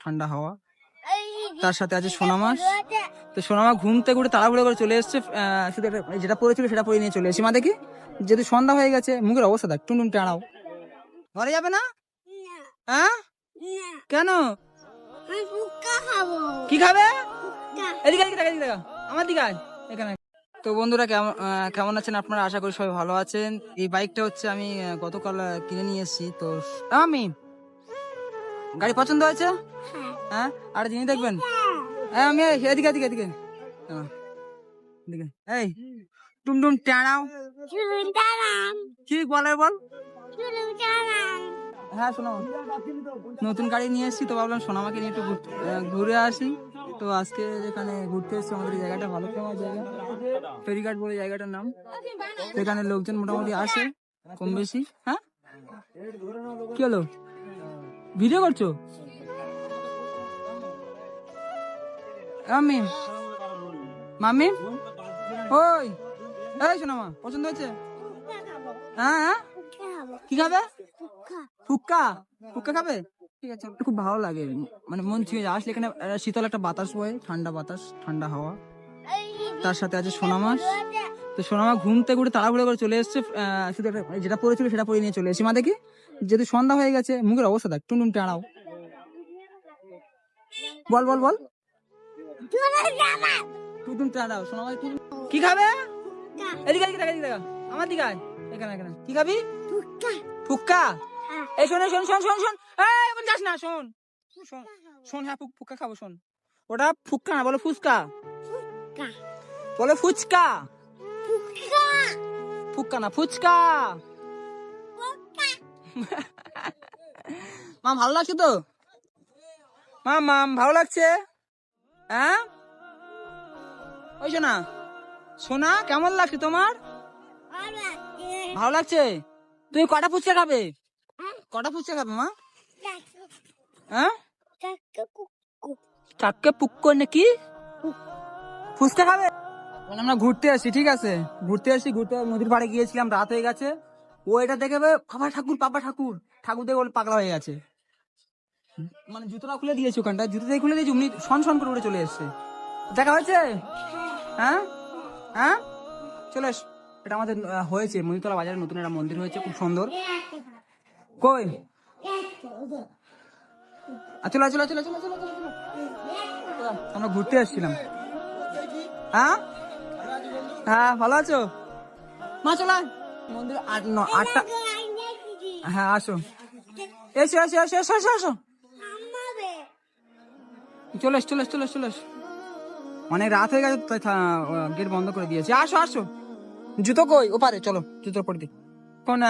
ঠান্ডা হাওয়া, তার সাথে আছে সোনা মাছ। তো সোনা মা ঘুম থেকে উঠে তাড়াহুড়ো করে চলে এসছে, শুধু যেটা পড়েছিল সেটা পরে নিয়ে চলে এসেছি। মা দেখি, যেহেতু সন্ধ্যা হয়ে গেছে, মুখের অবস্থা দেখ, টুনটুন টাড়াও। ঘরে যাবে না? হ্যাঁ, কেন? কি খাবে? এদিকে এদিকে দেখা, এদিকে দেখা, আমার দিকে আয়, এখানে। তো বন্ধুরা কেমন আছেন আপনারা? আশা করি সবাই ভালো আছেন। এই বাইকটা হচ্ছে আমি গতকাল কিনে নিয়ে এসেছি। তো আমি গাড়ি পছন্দ হয়েছে? হ্যাঁ, আর জিনিস দেখবেন। হ্যাঁ, আমি এদিকে এদিকে এদিকে এদিকে। এই টুমটুম টাড়াও, কি বলে বল। হ্যাঁ শোনো, নতুন গাড়ি নিয়ে এসেছি, তো ভাবলাম সোনামাকে নিয়ে একটু ঘুরে আসি। তো আজকে যেখানে ঘুরতে এসেছি, আমাদের এই জায়গাটা ভালো ফেমাস জায়গা, ফেরিঘাট বলে জায়গাটার নাম। সেখানে লোকজন মোটামুটি আসে কম বেশি। হ্যাঁ, কি হলো? ভিডিও করছো? মামি মামি, ওই এই সোনামা, পছন্দ হয়েছে? হ্যাঁ হ্যাঁ, কি খাবে? ফুক্কা, ফুক্কা খাবে? ঠিক আছে, খুব ভালো লাগে, মানে মন ছুঁয়ে যায়। আসলে এখানে শীতল একটা বাতাস বয়, ঠান্ডা বাতাস, ঠান্ডা হাওয়া, তার সাথে আছে সোনা মাছ। তো সোনা মা ঘুম থেকে উঠে তাড়াহুড়ো করে চলে এসছে, শুধু যেটা পড়েছিল সেটা পরে নিয়ে চলে এসেছি। মা দেখি, যেহেতু সন্ধ্যা হয়ে গেছে, মুখের অবস্থা দেখ, টুনটুন টাড়াও। বল বল বল, টুনটুন টাড়াও। সোনা মা কি খাবে? এদিকে এদিকে দেখা, এদিকে দেখা, আমার দিকে আয়, এখানে এখানে। কি খাবি? ফুক্কা। এই শোন শোন শোন শোন শোন, এই যাস না, শোন শোন শোন। হ্যাঁ, ফুক্কা খাবো, শোন। ওটা ফুক্কা না, বলো ফুচকা, বলো ফুচকা। ফুক্কা না, ফুচকা। মা ভালো লাগছে তো? মা ভালো লাগছে? হ্যাঁ, ওই শোনা, সোনা কেমন লাগছে তোমার? ভালো লাগছে। তুমি কটা ফুচকা খাবে? কটা ফুচকা খাবে মা? হ্যাঁ, চারটে পুক্কো নাকি? ফুচকা খাবে? আমরা ঘুরতে আসছি, ঠিক আছে, ঘুরতে নদীর পাড়ে গিয়েছিলাম, রাত হয়ে গেছে। ও এটা দেখে বাবা ঠাকুর, বাবা ঠাকুর, ঠাকুর দেখে বলে পাগলা হয়ে গেছে। মানে জুতোটা খুলে দিয়েছি, ওখানটা জুতো দিয়ে খুলে দিয়েছি, উনি শন করে উড়ে চলে এসছে। দেখা হয়েছে? হ্যাঁ হ্যাঁ, চলে এস। এটা আমাদের হয়েছে মহিতলা বাজারে, নতুন একটা মন্দির হয়েছে, খুব সুন্দর। কই? চলো চলো চলো চলো চলো চলো, আমরা ঘুরতে আসছিলাম। হ্যাঁ হ্যাঁ, ভালো আছো মা? চলো মন্দির, 8টা। হ্যাঁ আসো, এসো এসো এসো এসো এসো এসো, চলে এস চলে এস চলে এস চলে এস। অনেক রাত হয়ে গেছে, তাই গেট বন্ধ করে দিয়েছে। আসো আসো, জুতো কই? ওপারে চলো, জুতো পরে দিই। কোন